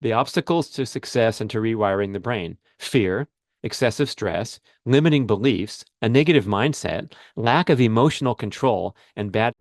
The obstacles to success and to rewiring the brain: fear, excessive stress, limiting beliefs, a negative mindset, lack of emotional control, and bad.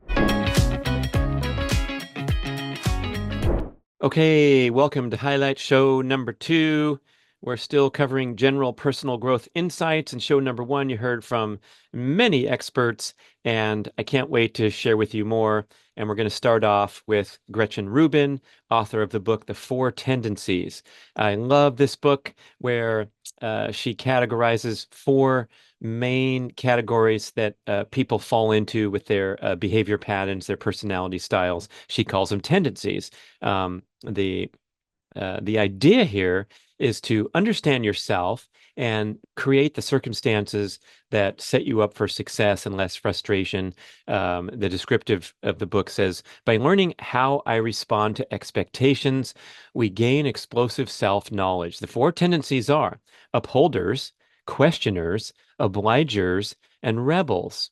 Okay, welcome to Highlight Show number 2. We're still covering general personal growth insights. In show number 1, you heard from many experts, and I can't wait to share with you more. And we're going to start off with Gretchen Rubin, author of the book, The 4 Tendencies. I love this book where she categorizes 4 main categories that people fall into with their behavior patterns, their personality styles. She calls them tendencies. The idea here is to understand yourself and create the circumstances that set you up for success and less frustration. The descriptive of the book says, by learning how I respond to expectations, we gain explosive self-knowledge. The 4 tendencies are upholders, questioners, obligers, and rebels.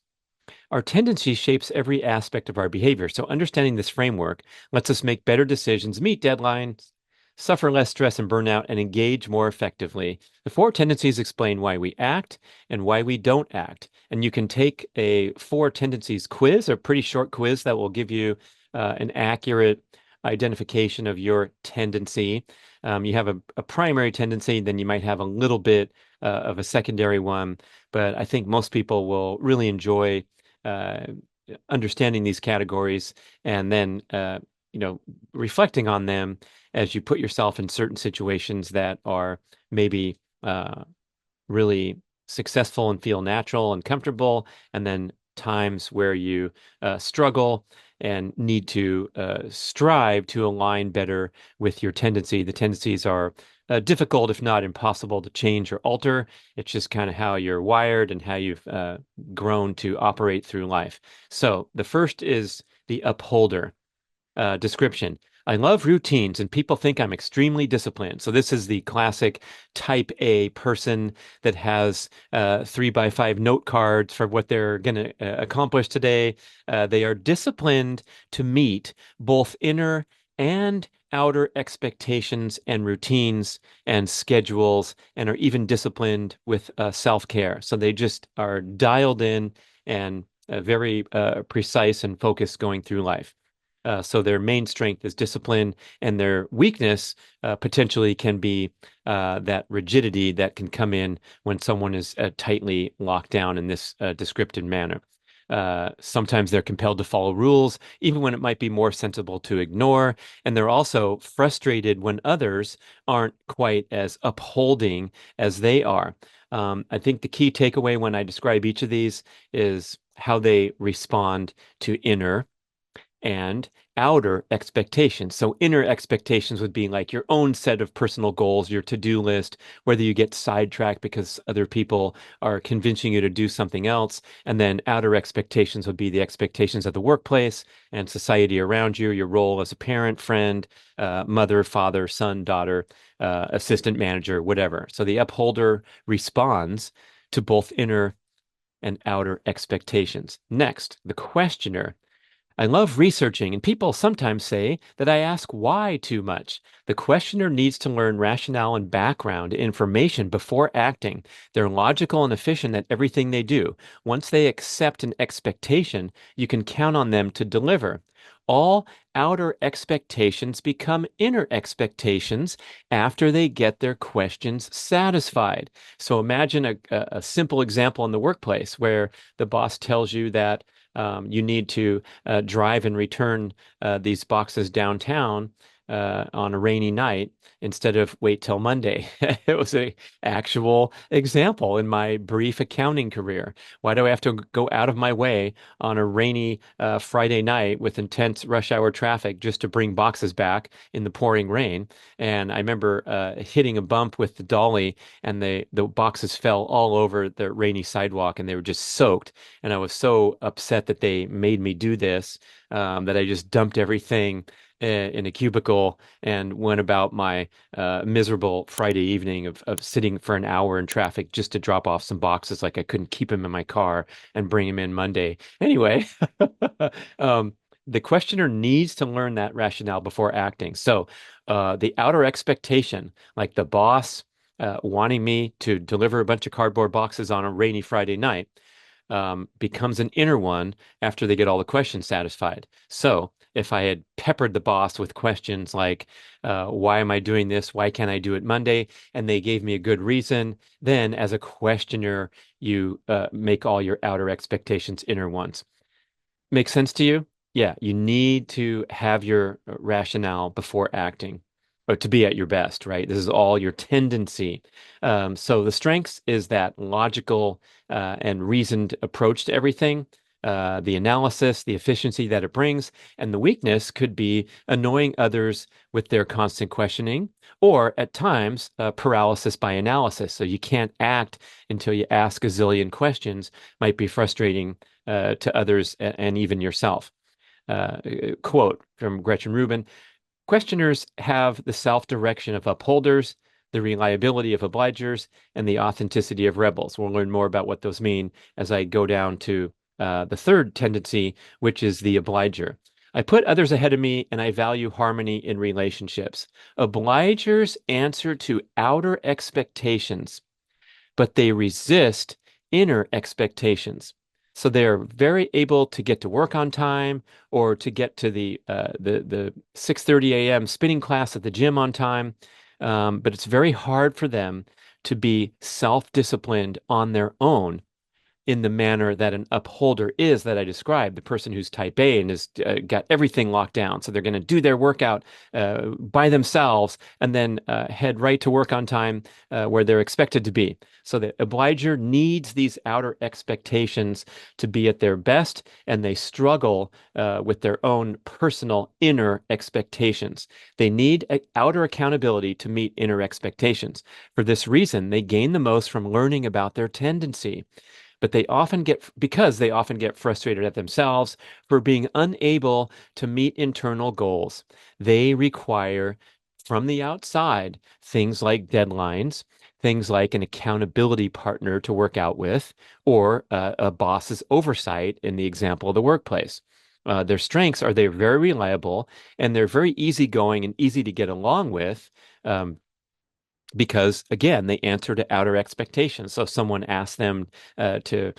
Our tendency shapes every aspect of our behavior. So understanding this framework lets us make better decisions, meet deadlines, suffer less stress and burnout, and engage more effectively. The 4 tendencies explain why we act and why we don't act. And you can take a 4 tendencies quiz, a pretty short quiz that will give you an accurate identification of your tendency. You have a primary tendency, then you might have a little bit of a secondary one. But I think most people will really enjoy uh, understanding these categories and then reflecting on them as you put yourself in certain situations that are maybe really successful and feel natural and comfortable, and then times where you struggle and need to strive to align better with your tendency. The tendencies are difficult, if not impossible, to change or alter. It's just kind of how you're wired and how you've grown to operate through life. So the first is the upholder description. I love routines, and people think I'm extremely disciplined. So this is the classic type A person that has 3x5 note cards for what they're going to accomplish today. They are disciplined to meet both inner and outer expectations and routines and schedules, and are even disciplined with self-care. So they just are dialed in and very precise and focused going through life. So their main strength is discipline, and their weakness potentially can be that rigidity that can come in when someone is tightly locked down in this descriptive manner. Sometimes they're compelled to follow rules, even when it might be more sensible to ignore. And they're also frustrated when others aren't quite as upholding as they are. I think the key takeaway when I describe each of these is how they respond to inner and outer expectations. So inner expectations would be like your own set of personal goals, your to-do list, whether you get sidetracked because other people are convincing you to do something else. And then outer expectations would be the expectations of the workplace and society around you, your role as a parent, friend, mother, father, son, daughter, assistant manager, whatever. So the upholder responds to both inner and outer expectations. Next, the questioner. I love researching, and people sometimes say that I ask why too much. The questioner needs to learn rationale and background information before acting. They're logical and efficient at everything they do. Once they accept an expectation, you can count on them to deliver. All outer expectations become inner expectations after they get their questions satisfied. So imagine a simple example in the workplace where the boss tells you that you need to drive and return these boxes downtown on a rainy night instead of wait till Monday. It was a actual example in my brief accounting career. Why do I have to go out of my way on a rainy Friday night with intense rush hour traffic just to bring boxes back in the pouring rain? And I remember hitting a bump with the dolly, and the boxes fell all over the rainy sidewalk, and they were just soaked. And I was so upset that they made me do this that I just dumped everything in a cubicle and went about my miserable Friday evening of sitting for an hour in traffic just to drop off some boxes. Like I couldn't keep them in my car and bring them in Monday. Anyway, um, The questioner needs to learn that rationale before acting. So, the outer expectation, like the boss wanting me to deliver a bunch of cardboard boxes on a rainy Friday night, becomes an inner one after they get all the questions satisfied. So, if I had peppered the boss with questions like, why am I doing this? Why can't I do it Monday? And they gave me a good reason, then as a questioner, you make all your outer expectations inner ones. Make sense to you? Yeah, you need to have your rationale before acting, or to be at your best, right? This is all your tendency. So the strengths is that logical and reasoned approach to everything, the analysis, the efficiency that it brings, and the weakness could be annoying others with their constant questioning, or at times paralysis by analysis. So you can't act until you ask a zillion questions, might be frustrating to others and even yourself. Uh, Quote from Gretchen Rubin: questioners have the self-direction of upholders, the reliability of obligers, and the authenticity of rebels. We'll learn more about what those mean as I go down to the third tendency, which is the obliger. I put others ahead of me and I value harmony in relationships. Obligers answer to outer expectations, but they resist inner expectations. So they're very able to get to work on time or to get to the 6:30 a.m. spinning class at the gym on time. But it's very hard for them to be self-disciplined on their own in the manner that an upholder is that I described, the person who's type A and has got everything locked down. So they're going to do their workout by themselves and then head right to work on time where they're expected to be. So the obliger needs these outer expectations to be at their best, and they struggle with their own personal inner expectations. They need outer accountability to meet inner expectations. For this reason, they gain the most from learning about their tendency, but because they often get frustrated at themselves for being unable to meet internal goals. They require from the outside things like deadlines, things like an accountability partner to work out with, or a boss's oversight in the example of the workplace. Their strengths are they're very reliable and they're very easygoing and easy to get along with. Because again, they answer to outer expectations. So if someone asks them to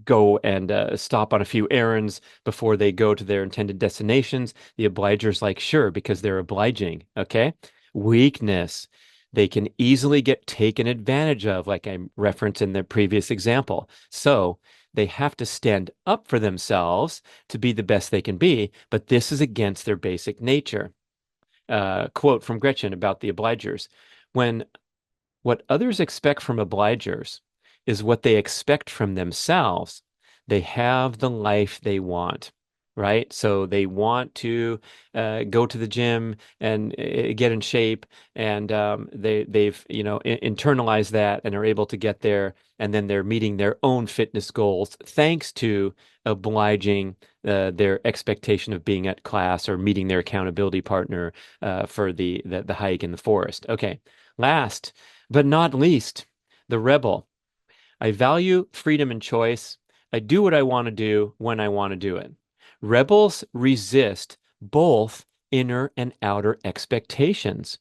go and stop on a few errands before they go to their intended destinations, the obliger's like, sure, because they're obliging. Okay. Weakness. They can easily get taken advantage of, like I referenced in the previous example. So they have to stand up for themselves to be the best they can be, but this is against their basic nature. Quote from Gretchen about the obligers: when what others expect from obligers is what they expect from themselves, they have the life they want, right? So they want to go to the gym and get in shape, and they've internalized that and are able to get there, and then they're meeting their own fitness goals thanks to obliging their expectation of being at class or meeting their accountability partner for the hike in the forest. Okay, last but not least, the rebel. I value freedom and choice. I do what I want to do when I want to do it. Rebels resist both inner and outer expectations.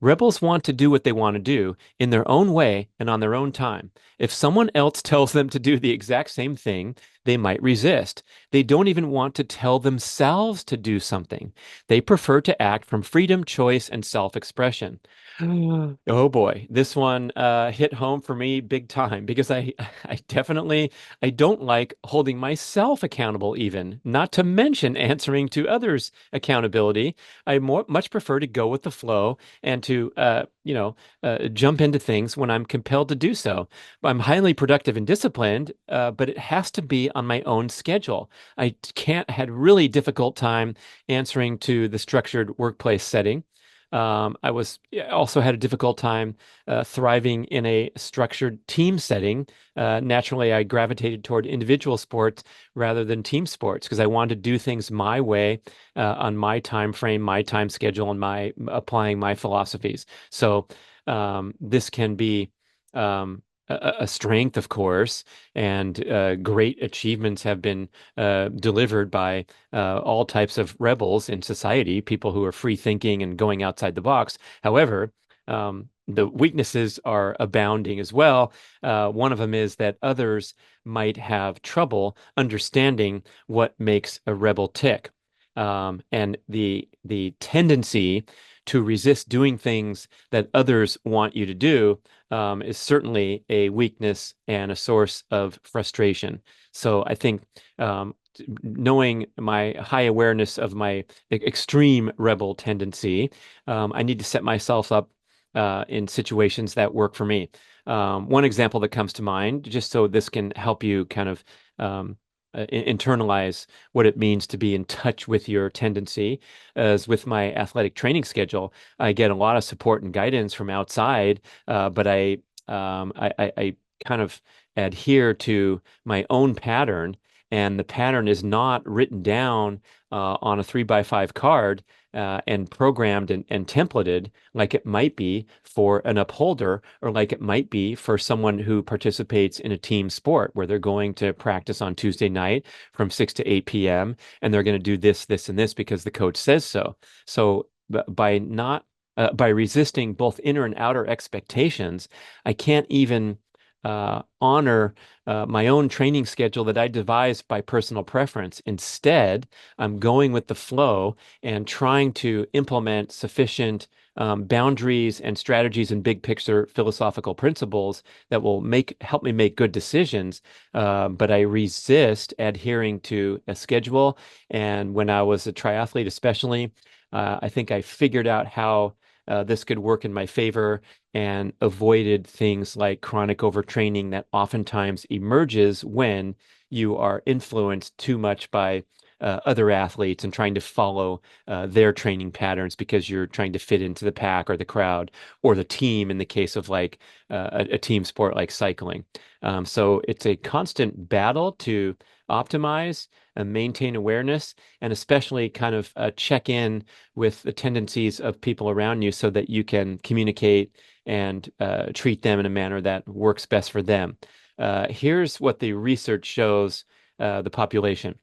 Rebels want to do what they want to do in their own way and on their own time. If someone else tells them to do the exact same thing, they might resist. They don't even want to tell themselves to do something. They prefer to act from freedom, choice, and self-expression. Oh boy, this one hit home for me big time because I definitely I don't like holding myself accountable even, not to mention answering to others' accountability. I much prefer to go with the flow and to jump into things when I'm compelled to do so. I'm highly productive and disciplined, but it has to be on my own schedule. I can't had really difficult time answering to the structured workplace setting. Also had a difficult time thriving in a structured team setting. Naturally, I gravitated toward individual sports rather than team sports because I wanted to do things my way, on my time frame, my time schedule, and my applying my philosophies. So this can be a strength, of course, and great achievements have been delivered by all types of rebels in society, people who are free thinking and going outside the box. However, the weaknesses are abounding as well. One of them is that others might have trouble understanding what makes a rebel tick. And the tendency to resist doing things that others want you to do is certainly a weakness and a source of frustration. So I think knowing my high awareness of my extreme rebel tendency, I need to set myself up in situations that work for me. One example that comes to mind, just so this can help you kind of internalize what it means to be in touch with your tendency, as with my athletic training schedule, I get a lot of support and guidance from outside, but I kind of adhere to my own pattern, and the pattern is not written down on a 3x5 card and programmed and templated like it might be for an upholder, or like it might be for someone who participates in a team sport where they're going to practice on Tuesday night from 6 to 8 p.m. and they're going to do this, this, and this because the coach says so. So by not by resisting both inner and outer expectations, I can't even honor my own training schedule that I devised by personal preference. Instead, I'm going with the flow and trying to implement sufficient boundaries and strategies and big picture philosophical principles that will help me make good decisions. But I resist adhering to a schedule. And when I was a triathlete, especially, I think I figured out how this could work in my favor and avoided things like chronic overtraining that oftentimes emerges when you are influenced too much by other athletes and trying to follow their training patterns because you're trying to fit into the pack or the crowd or the team in the case of like a team sport like cycling. So it's a constant battle to optimize and maintain awareness, and especially kind of check in with the tendencies of people around you so that you can communicate and treat them in a manner that works best for them. Here's what the research shows the population.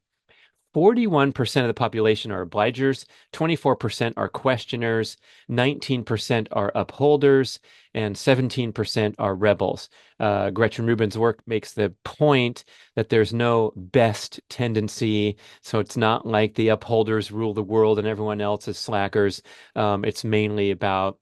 41% of the population are obligers, 24% are questioners, 19% are upholders, and 17% are rebels. Gretchen Rubin's work makes the point that there's no best tendency, so it's not like the upholders rule the world and everyone else is slackers. It's mainly about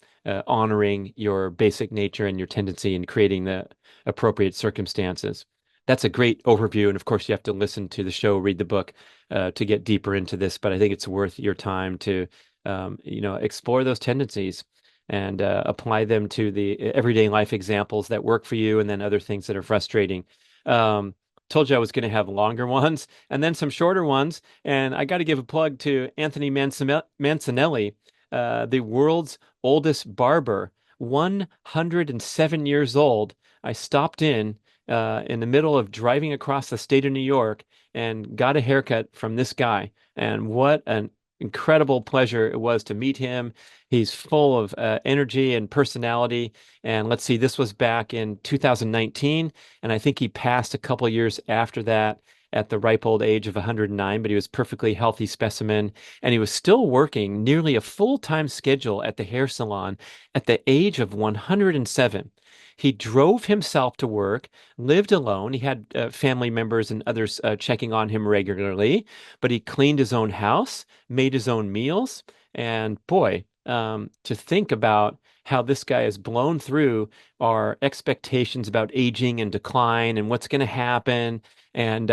honoring your basic nature and your tendency and creating the appropriate circumstances. That's a great overview. And of course, you have to listen to the show, read the book to get deeper into this. But I think it's worth your time to, explore those tendencies and apply them to the everyday life examples that work for you, and then other things that are frustrating. Um, Told you I was going to have longer ones and then some shorter ones. And I got to give a plug to Anthony Mancinelli, the world's oldest barber, 107 years old. I stopped in the middle of driving across the state of New York and got a haircut from this guy. And what an incredible pleasure it was to meet him. He's full of energy and personality. And let's see, this was back in 2019. And I think he passed a couple years after that at the ripe old age of 109, but he was perfectly healthy specimen. And he was still working nearly a full-time schedule at the hair salon at the age of 107. He drove himself to work, lived alone. He had family members and others checking on him regularly, but he cleaned his own house, made his own meals. And boy, to think about how this guy has blown through our expectations about aging and decline and what's going to happen and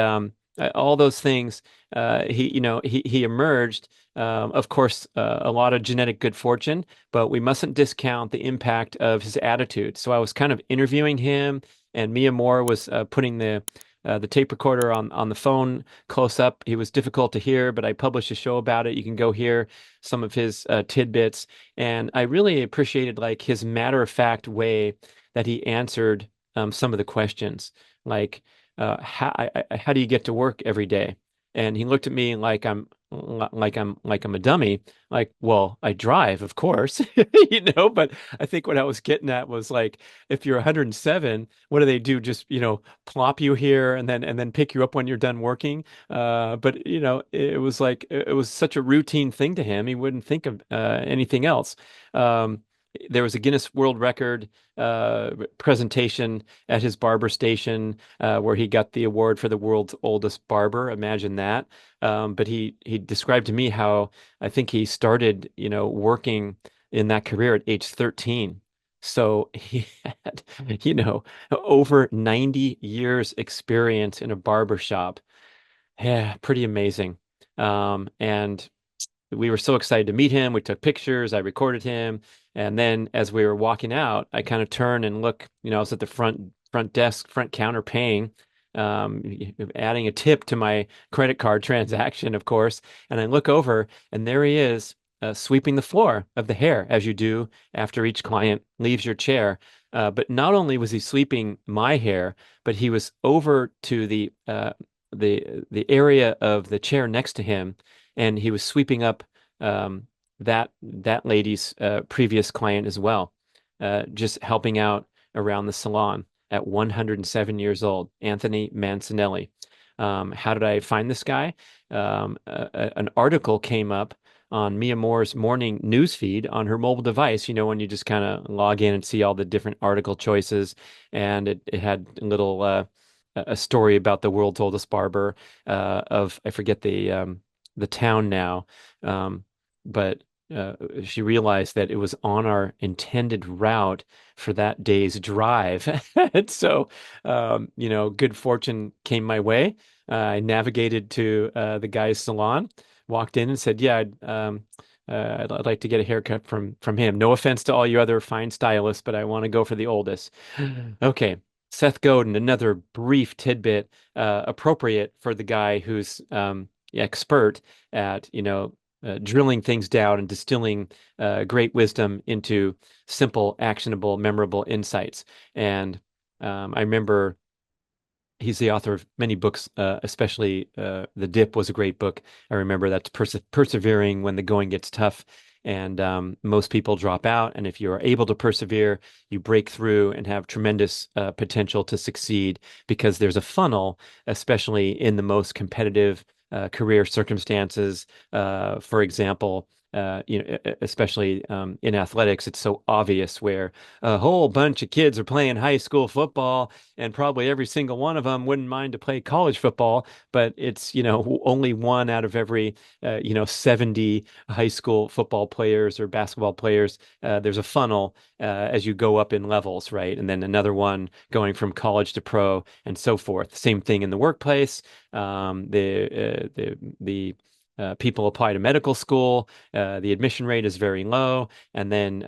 all those things. He emerged. Of course, a lot of genetic good fortune, but we mustn't discount the impact of his attitude. So I was kind of interviewing him, and Mia Moore was putting the tape recorder on the phone close up. He was difficult to hear, but I published a show about it. You can go hear some of his tidbits, and I really appreciated like his matter-of-fact way that he answered some of the questions, like how do you get to work every day? And he looked at me like I'm a dummy. Like, well, I drive, of course, but I think what I was getting at was like, if you're 107, what do they do? Just, plop you here and then pick you up when you're done working. But it was like it was such a routine thing to him. He wouldn't think of anything else. Um, there was a Guinness World Record presentation at his barber station where he got the award for the world's oldest barber. Imagine that. But he described to me how I think he started, working in that career at age 13. So he had, over 90 years experience in a barber shop. Yeah, pretty amazing. And we were so excited to meet him. We took pictures, I recorded him, and then as we were walking out, I kind of turn and look, I was at the front desk, front counter paying, um, adding a tip to my credit card transaction, of course, and I look over and there he is, sweeping the floor of the hair as you do after each client leaves your chair. But not only was he sweeping my hair, but he was over to the area of the chair next to him, and he was sweeping up that lady's previous client as well, just helping out around the salon at 107 years old, Anthony Mancinelli. How did I find this guy? An article came up on Mia Moore's morning news feed on her mobile device, when you just kind of log in and see all the different article choices. And it had a little a story about the world's oldest barber of, I forget the town now, um, but she realized that it was on our intended route for that day's drive. And so, good fortune came my way. I navigated to the guy's salon, walked in and said, "Yeah, I'd like to get a haircut from him. No offense to all you other fine stylists, but I want to go for the oldest." Okay. Seth Godin, another brief tidbit, appropriate for the guy who's expert at, drilling things down and distilling great wisdom into simple, actionable, memorable insights. And I remember he's the author of many books, especially The Dip was a great book. I remember that's persevering when the going gets tough. And most people drop out. And if you are able to persevere, you break through and have tremendous potential to succeed because there's a funnel, especially in the most competitive career circumstances. For example, especially in athletics, it's so obvious where a whole bunch of kids are playing high school football, and probably every single one of them wouldn't mind to play college football, but it's, only one out of every, 70 high school football players or basketball players. There's a funnel as you go up in levels, right? And then another one going from college to pro and so forth. Same thing in the workplace. The people apply to medical school. The admission rate is very low, and then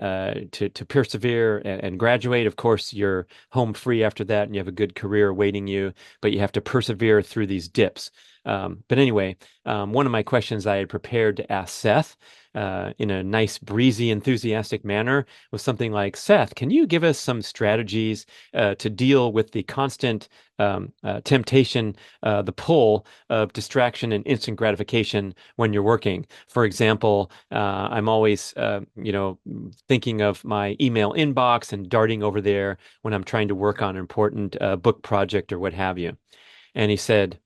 to persevere and graduate, of course, you're home free after that, and you have a good career awaiting you. But you have to persevere through these dips. But anyway, one of my questions I had prepared to ask Seth in a nice, breezy, enthusiastic manner was something like, Seth, can you give us some strategies to deal with the constant temptation, the pull of distraction and instant gratification when you're working? For example, I'm always, thinking of my email inbox and darting over there when I'm trying to work on an important book project or what have you. And he said,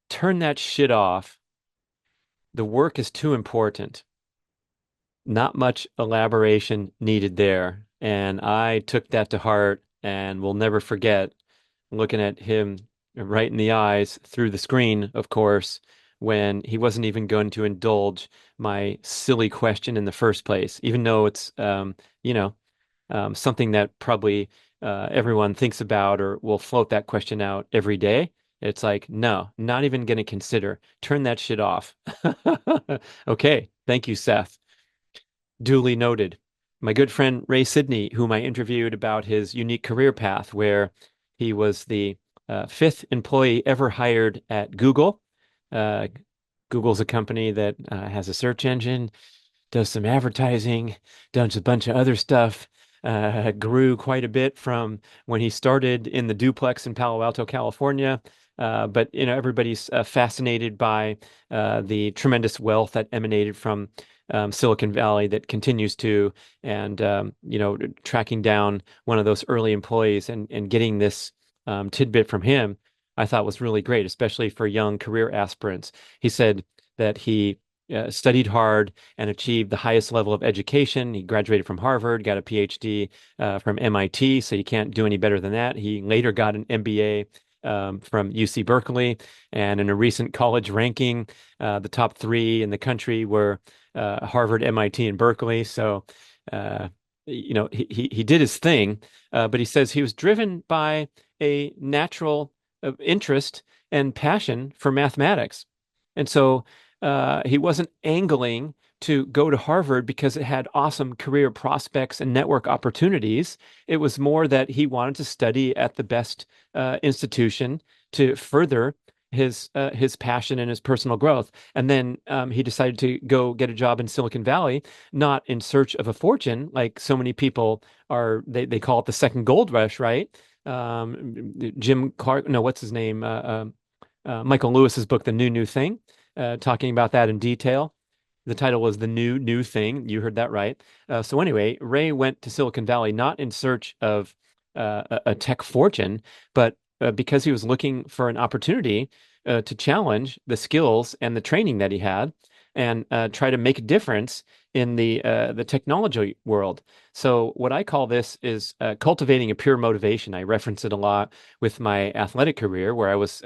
turn that shit off. The work is too important. Not much elaboration needed there. And I took that to heart and will never forget looking at him right in the eyes through the screen, of course, when he wasn't even going to indulge my silly question in the first place, even though it's, something that probably everyone thinks about or will float that question out every day. It's like, no, not even going to consider. Turn that shit off. Okay. Thank you, Seth. Duly noted. My good friend Ray Sidney, whom I interviewed about his unique career path, where he was the fifth employee ever hired at Google. Uh, Google's a company that has a search engine, does some advertising, does a bunch of other stuff. Grew quite a bit from when he started in the duplex in Palo Alto, California, But everybody's fascinated by the tremendous wealth that emanated from Silicon Valley that continues to, and tracking down one of those early employees and getting this tidbit from him, I thought was really great, especially for young career aspirants. He said that he studied hard and achieved the highest level of education. He graduated from Harvard, got a PhD from MIT, so you can't do any better than that. He later got an MBA from UC Berkeley, and in a recent college ranking, the top three in the country were Harvard, MIT, and Berkeley. So, he did his thing, but he says he was driven by a natural interest and passion for mathematics. And so he wasn't angling to go to Harvard because it had awesome career prospects and network opportunities. It was more that he wanted to study at the best institution to further his passion and his personal growth. And then he decided to go get a job in Silicon Valley, not in search of a fortune, like so many people are. They call it the second gold rush, right? Jim Clark, no, what's his name? Michael Lewis's book, The New Thing, talking about that in detail. The title was The New Thing. You heard that right. So anyway, Ray went to Silicon Valley not in search of a tech fortune, but because he was looking for an opportunity to challenge the skills and the training that he had and try to make a difference in the technology world. So what I call this is cultivating a pure motivation. I reference it a lot with my athletic career, where I was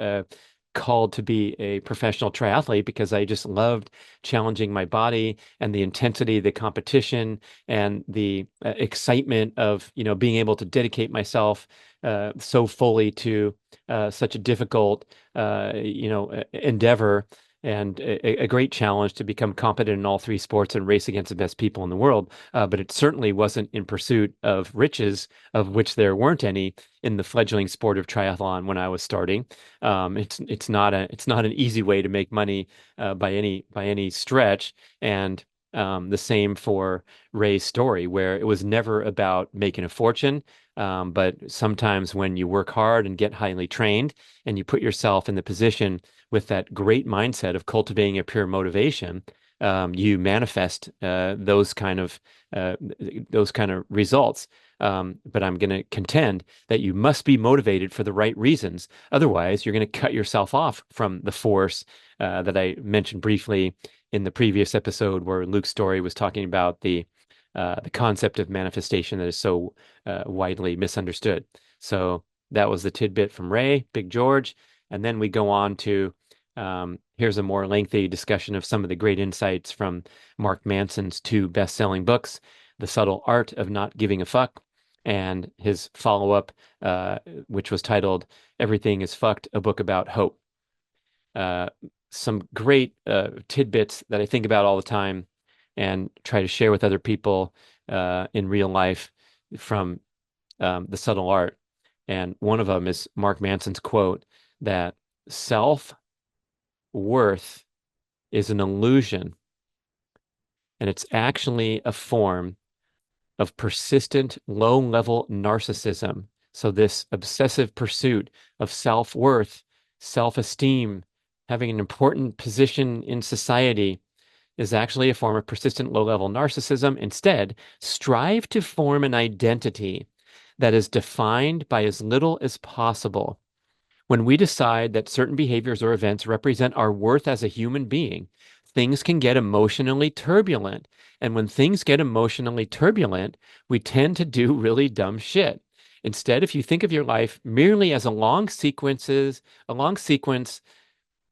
called to be a professional triathlete because I just loved challenging my body and the intensity, the competition, and the excitement of being able to dedicate myself so fully to such a difficult endeavor, and a great challenge to become competent in all three sports and race against the best people in the world. But it certainly wasn't in pursuit of riches, of which there weren't any in the fledgling sport of triathlon when I was starting. It's not an easy way to make money by any stretch, and the same for Ray's story, where it was never about making a fortune. But sometimes when you work hard and get highly trained and you put yourself in the position with that great mindset of cultivating a pure motivation, you manifest those kind of results. But I'm going to contend that you must be motivated for the right reasons. Otherwise, you're going to cut yourself off from the force that I mentioned briefly in the previous episode, where Luke's story was talking about the concept of manifestation that is so widely misunderstood. So that was the tidbit from Ray, Big George. And then we go on to here's a more lengthy discussion of some of the great insights from Mark Manson's two best-selling books, The Subtle Art of Not Giving a Fuck, and his follow-up, which was titled Everything is Fucked, a book about hope. Some great tidbits that I think about all the time and try to share with other people in real life from The Subtle Art. And one of them is Mark Manson's quote that self-worth is an illusion, and it's actually a form of persistent low-level narcissism. So this obsessive pursuit of self-worth, self-esteem, having an important position in society is actually a form of persistent low-level narcissism. Instead, strive to form an identity that is defined by as little as possible. When we decide that certain behaviors or events represent our worth as a human being, things can get emotionally turbulent. And when things get emotionally turbulent, we tend to do really dumb shit. Instead, if you think of your life merely as a long sequence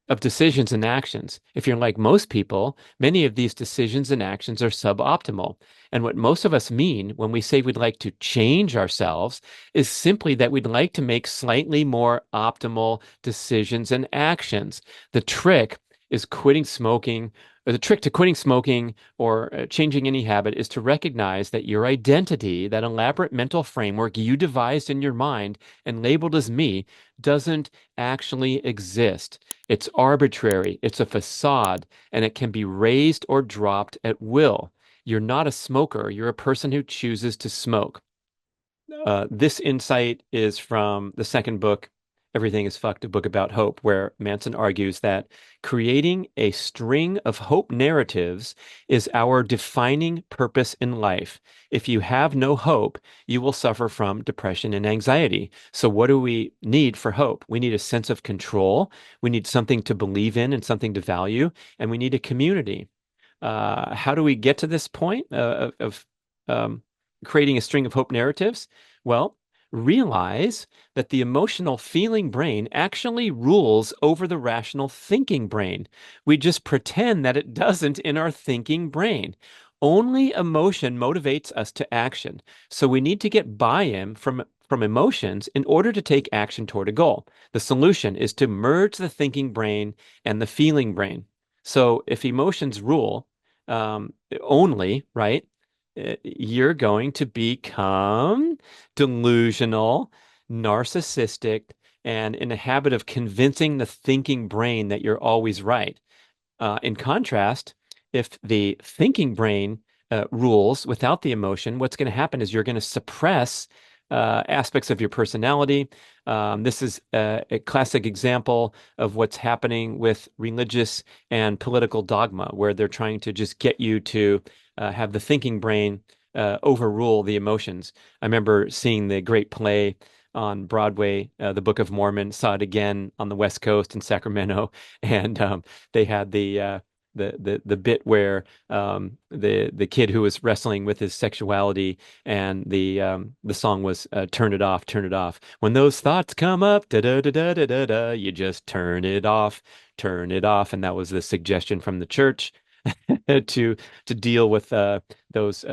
of decisions and actions, if you're like most people, many of these decisions and actions are suboptimal. And what most of us mean when we say we'd like to change ourselves is simply that we'd like to make slightly more optimal decisions and actions. The trick is quitting smoking, or the trick to quitting smoking or changing any habit is to recognize that your identity, that elaborate mental framework you devised in your mind and labeled as me, doesn't actually exist. It's arbitrary, it's a facade, and it can be raised or dropped at will. You're not a smoker, you're a person who chooses to smoke. This insight is from the second book Everything is Fucked, a book about hope, where Manson argues that creating a string of hope narratives is our defining purpose in life. If you have no hope, you will suffer from depression and anxiety. So, what do we need for hope? We need a sense of control. We need something to believe in and something to value, and we need a community. How do we get to this point of creating a string of hope narratives? Well, realize that the emotional feeling brain actually rules over the rational thinking brain. We just pretend that it doesn't in our thinking brain. Only emotion motivates us to action. So we need to get buy-in from emotions in order to take action toward a goal. The solution is to merge the thinking brain and the feeling brain. So if emotions rule only, right, you're going to become delusional, narcissistic, and in a habit of convincing the thinking brain that you're always right. In contrast, if the thinking brain rules without the emotion, what's going to happen is you're going to suppress aspects of your personality. This is a classic example of what's happening with religious and political dogma, where they're trying to just get you to have the thinking brain overrule the emotions. I remember seeing the great play on Broadway, The Book of Mormon, saw it again on the West Coast in Sacramento, and they had the bit where the kid who was wrestling with his sexuality, and the song was "Turn It Off, Turn It Off." When those thoughts come up, da da da da da da da, you just turn it off, and that was the suggestion from the church to deal with those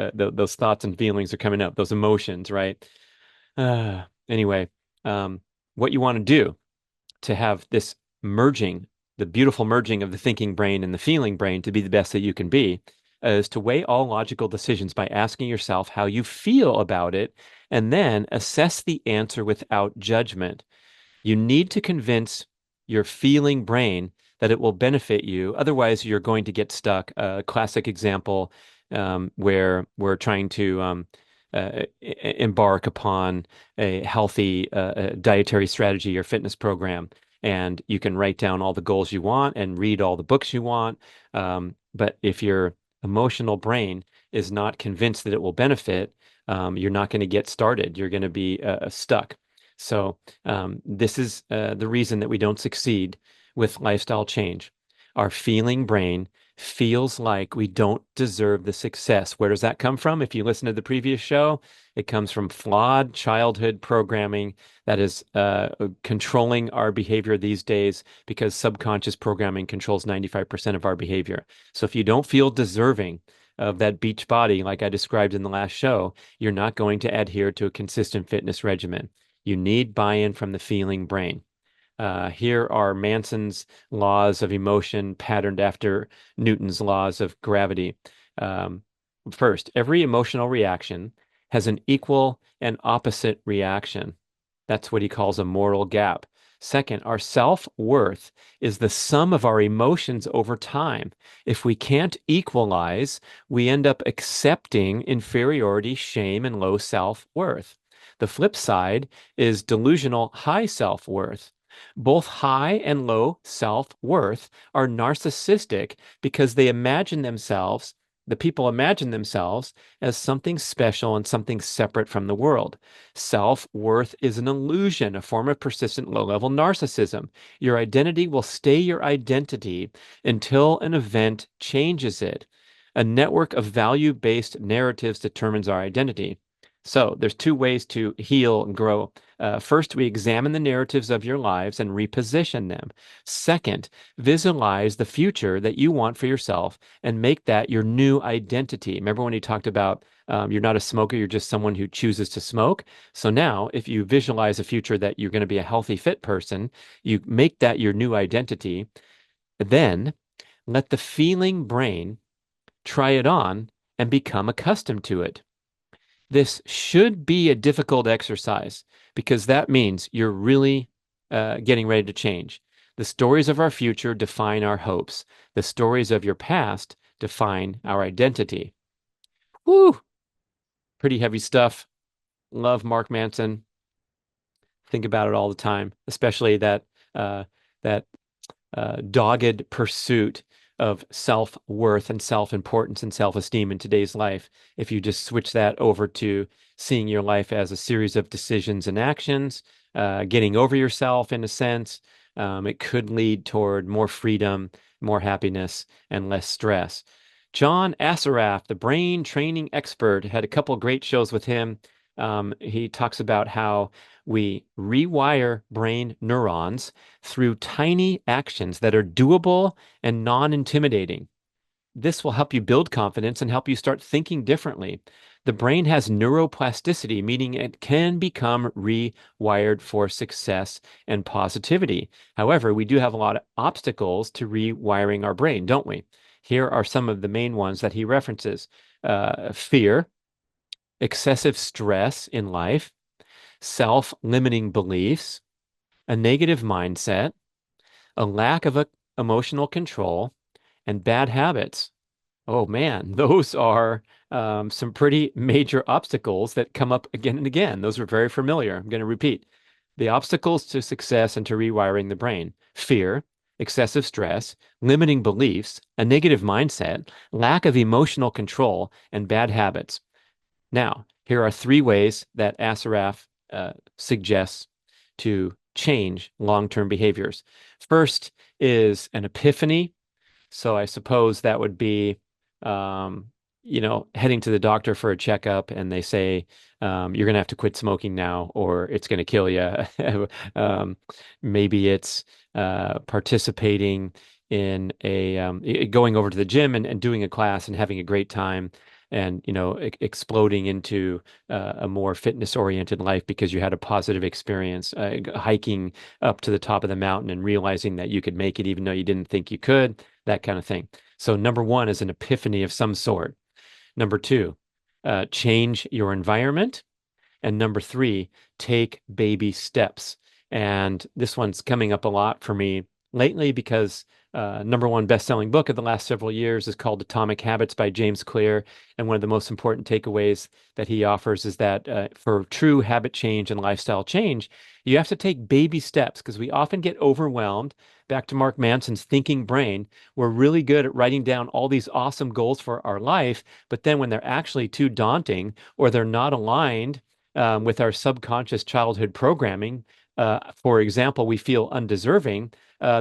thoughts and feelings are coming up, those emotions, right? Anyway, what you want to do to have this merging, the beautiful merging of the thinking brain and the feeling brain to be the best that you can be, is to weigh all logical decisions by asking yourself how you feel about it, and then assess the answer without judgment. You need to convince your feeling brain that it will benefit you. Otherwise, you're going to get stuck. A classic example where we're trying to embark upon a healthy dietary strategy or fitness program. And you can write down all the goals you want and read all the books you want. But if your emotional brain is not convinced that it will benefit, you're not going to get started. You're going to be stuck. So this is the reason that we don't succeed with lifestyle change. Our feeling brain feels like we don't deserve the success. Where does that come from? If you listen to the previous show, it comes from flawed childhood programming that is controlling our behavior these days, because subconscious programming controls 95% of our behavior. So if you don't feel deserving of that beach body, like I described in the last show, you're not going to adhere to a consistent fitness regimen. You need buy-in from the feeling brain. Here are Manson's laws of emotion patterned after Newton's laws of gravity. Um, First, every emotional reaction has an equal and opposite reaction. That's what he calls a moral gap. Second, our self-worth is the sum of our emotions over time. If we can't equalize, we end up accepting inferiority, shame, and low self-worth. The flip side is delusional high self-worth. Both high and low self-worth are narcissistic because the people imagine themselves as something special and something separate from the world. Self-worth is an illusion, a form of persistent low-level narcissism. Your identity will stay your identity until an event changes it. A network of value-based narratives determines our identity. So there's two ways to heal and grow. First, we examine the narratives of your lives and reposition them. Second, visualize the future that you want for yourself and make that your new identity. Remember when he talked about you're not a smoker, you're just someone who chooses to smoke. So now, if you visualize a future that you're going to be a healthy, fit person, you make that your new identity. Then let the feeling brain try it on and become accustomed to it. This should be a difficult exercise because that means you're really getting ready to change. The stories of our future define our hopes. The stories of your past define our identity. Woo! Pretty heavy stuff. Love Mark Manson. think about it all the time, especially that dogged pursuit of self-worth and self-importance and self-esteem in today's life. If you just switch that over to seeing your life as a series of decisions and actions, getting over yourself in a sense, it could lead toward more freedom, more happiness, and less stress. John Assaraf, the brain training expert, had a couple great shows with him. He talks about how we rewire brain neurons through tiny actions that are doable and non-intimidating. This will help you build confidence and help you start thinking differently. The brain has neuroplasticity, meaning it can become rewired for success and positivity. However, we do have a lot of obstacles to rewiring our brain, don't we? Here are some of the main ones that he references. Fear, excessive stress in life, self-limiting beliefs, a negative mindset, a lack of emotional control, and bad habits. Oh man, those are some pretty major obstacles that come up again and again. Those are very familiar. I'm going to repeat. The obstacles to success and to rewiring the brain: fear, excessive stress, limiting beliefs, a negative mindset, lack of emotional control, and bad habits. Now, here are three ways that Assaraf suggests to change long-term behaviors. First is an epiphany. So I suppose that would be, um, heading to the doctor for a checkup and they say, you're going to have to quit smoking now or it's going to kill you. Maybe it's participating in going over to the gym and doing a class and having a great time and exploding into a more fitness oriented life because you had a positive experience hiking up to the top of the mountain and realizing that you could make it even though you didn't think you could, that kind of thing. So number one is an epiphany of some sort. Number two, change your environment. And number three, take baby steps. And this one's coming up a lot for me lately because number one best-selling book of the last several years is called Atomic Habits by James Clear. And one of the most important takeaways that he offers is that for true habit change and lifestyle change, you have to take baby steps because we often get overwhelmed. Back to Mark Manson's thinking brain, we're really good at writing down all these awesome goals for our life, but then when they're actually too daunting or they're not aligned with our subconscious childhood programming, for example, we feel undeserving,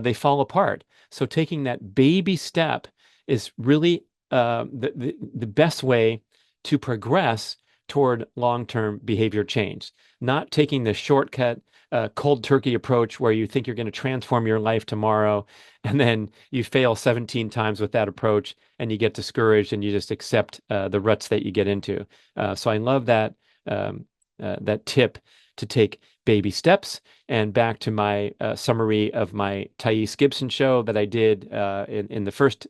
they fall apart. So taking that baby step is really the best way to progress toward long-term behavior change. Not taking the shortcut, cold turkey approach where you think you're going to transform your life tomorrow, and then you fail 17 times with that approach, and you get discouraged, and you just accept the ruts that you get into. So I love that tip to take baby steps. And back to my summary of my Thais Gibson show that I did in the first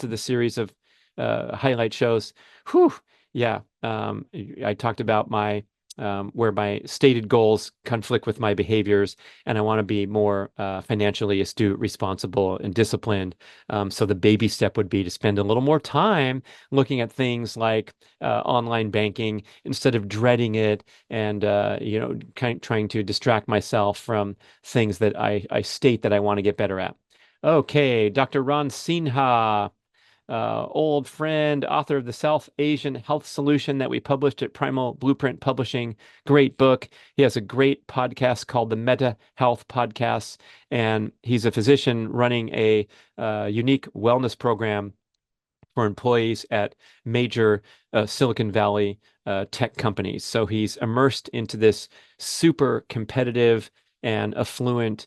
of the series of highlight shows. Whew, yeah. I talked about my where my stated goals conflict with my behaviors, and I want to be more financially astute, responsible, and disciplined. So the baby step would be to spend a little more time looking at things like online banking instead of dreading it and trying to distract myself from things that I state that I want to get better at. Okay, Dr. Ron Sinha, old friend, author of the South Asian Health Solution that we published at Primal Blueprint Publishing. Great book. He has a great podcast called the Meta Health Podcasts, and he's a physician running a unique wellness program for employees at major Silicon Valley tech companies. So he's immersed into this super competitive and affluent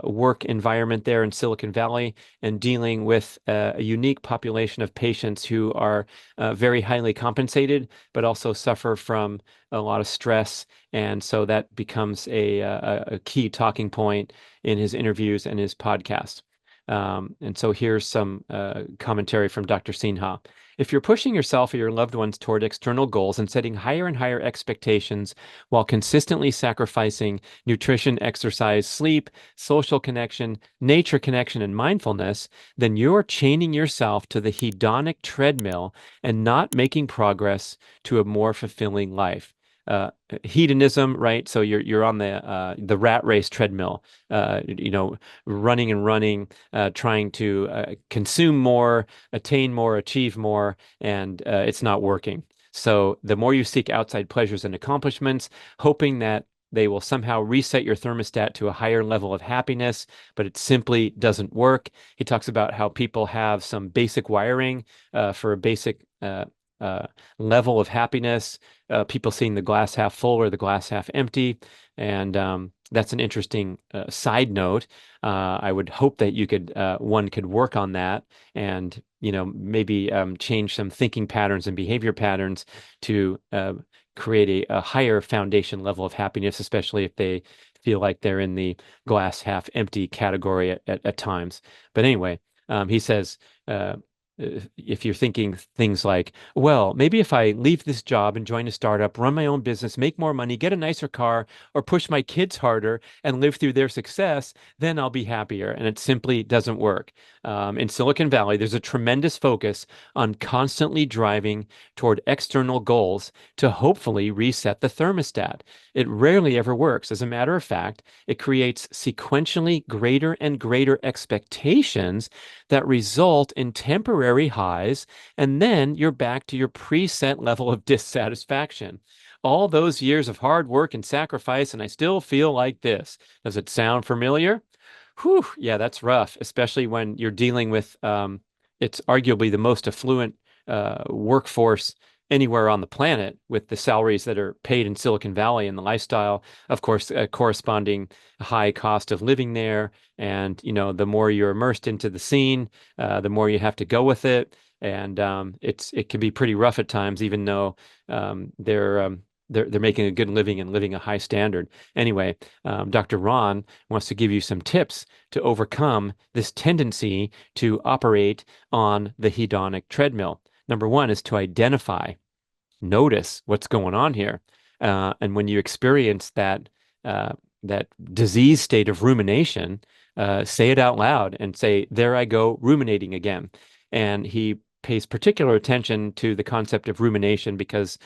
work environment there in Silicon Valley and dealing with a unique population of patients who are very highly compensated, but also suffer from a lot of stress. And so that becomes a key talking point in his interviews and his podcast. And so here's some commentary from Dr. Sinha. If you're pushing yourself or your loved ones toward external goals and setting higher and higher expectations while consistently sacrificing nutrition, exercise, sleep, social connection, nature connection, and mindfulness, then you're chaining yourself to the hedonic treadmill and not making progress to a more fulfilling life. hedonism, right? So you're on the rat race treadmill, you know, running and running, trying to consume more, attain more, achieve more, and it's not working. So the more you seek outside pleasures and accomplishments, hoping that they will somehow reset your thermostat to a higher level of happiness, but it simply doesn't work. He talks about how people have some basic wiring for a basic uh, level of happiness, people seeing the glass half full or the glass half empty. And that's an interesting side note. I would hope that you could one could work on that and maybe change some thinking patterns and behavior patterns to create a higher foundation level of happiness, especially if they feel like they're in the glass half empty category at times. But anyway, he says, if you're thinking things like, well, maybe if I leave this job and join a startup, run my own business, make more money, get a nicer car, or push my kids harder and live through their success, then I'll be happier. And it simply doesn't work. In Silicon Valley, there's a tremendous focus on constantly driving toward external goals to hopefully reset the thermostat. It rarely ever works. As a matter of fact, it creates sequentially greater and greater expectations that result in temporary highs, and then you're back to your preset level of dissatisfaction. All those years of hard work and sacrifice, and I still feel like this. Does it sound familiar? Whew, yeah, that's rough, especially when you're dealing with it's arguably the most affluent workforce anywhere on the planet with the salaries that are paid in Silicon Valley and the lifestyle, of course, corresponding high cost of living there. And, the more you're immersed into the scene, the more you have to go with it. And it can be pretty rough at times, even though they're making a good living and living a high standard. Anyway, Dr. Ron wants to give you some tips to overcome this tendency to operate on the hedonic treadmill. Number one is to identify, notice what's going on here. And when you experience that disease state of rumination, say it out loud and say, there I go, ruminating again. And he pays particular attention to the concept of rumination because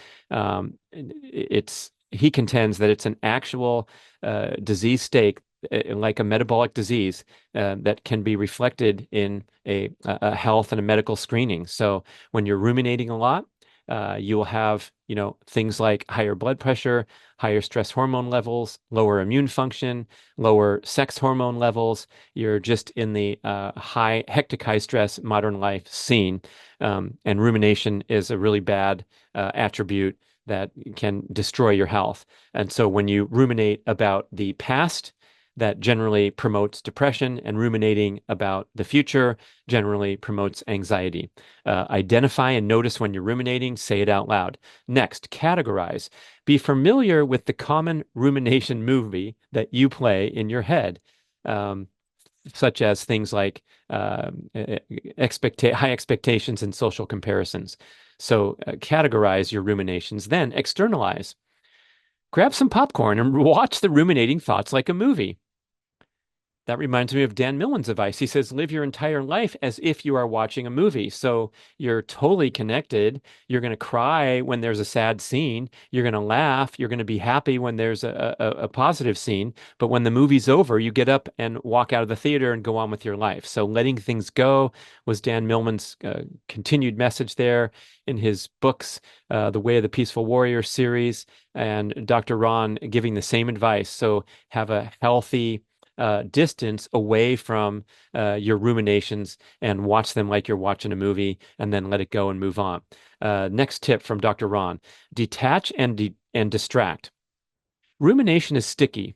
he contends that it's an actual disease state, like a metabolic disease, that can be reflected in a health and a medical screening. So when you're ruminating a lot, you will have, things like higher blood pressure, higher stress hormone levels, lower immune function, lower sex hormone levels. You're just in the hectic high stress modern life scene. And rumination is a really bad attribute that can destroy your health. And so when you ruminate about the past, that generally promotes depression, and ruminating about the future generally promotes anxiety. Identify and notice when you're ruminating, say it out loud. Next, categorize. Be familiar with the common rumination movie that you play in your head, such as things like high expectations and social comparisons. So categorize your ruminations, then externalize. Grab some popcorn and watch the ruminating thoughts like a movie. That reminds me of Dan Millman's advice. He says, live your entire life as if you are watching a movie. So you're totally connected. You're going to cry when there's a sad scene. You're going to laugh. You're going to be happy when there's a positive scene. But when the movie's over, you get up and walk out of the theater and go on with your life. So letting things go was Dan Millman's continued message there in his books, The Way of the Peaceful Warrior series, and Dr. Ron giving the same advice. So have a healthy distance away from your ruminations and watch them like you're watching a movie, and then let it go and move on. Next tip from Dr. Ron: detach and distract. Rumination is sticky,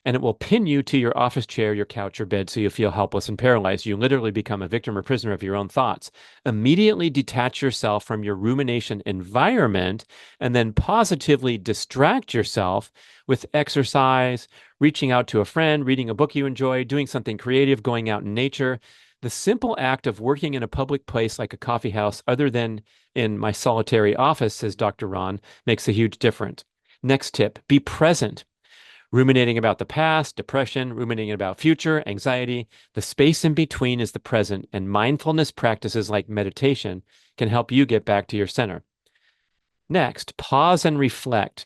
and it will pin you to your office chair, your couch, or bed so you feel helpless and paralyzed. You literally become a victim or prisoner of your own thoughts. Immediately detach yourself from your rumination environment and then positively distract yourself with exercise, reaching out to a friend, reading a book you enjoy, doing something creative, going out in nature. The simple act of working in a public place like a coffee house, other than in my solitary office, says Dr. Ron, makes a huge difference. Next tip: be present. Ruminating about the past, depression, ruminating about future, anxiety. The space in between is the present, and mindfulness practices like meditation can help you get back to your center. Next, pause and reflect.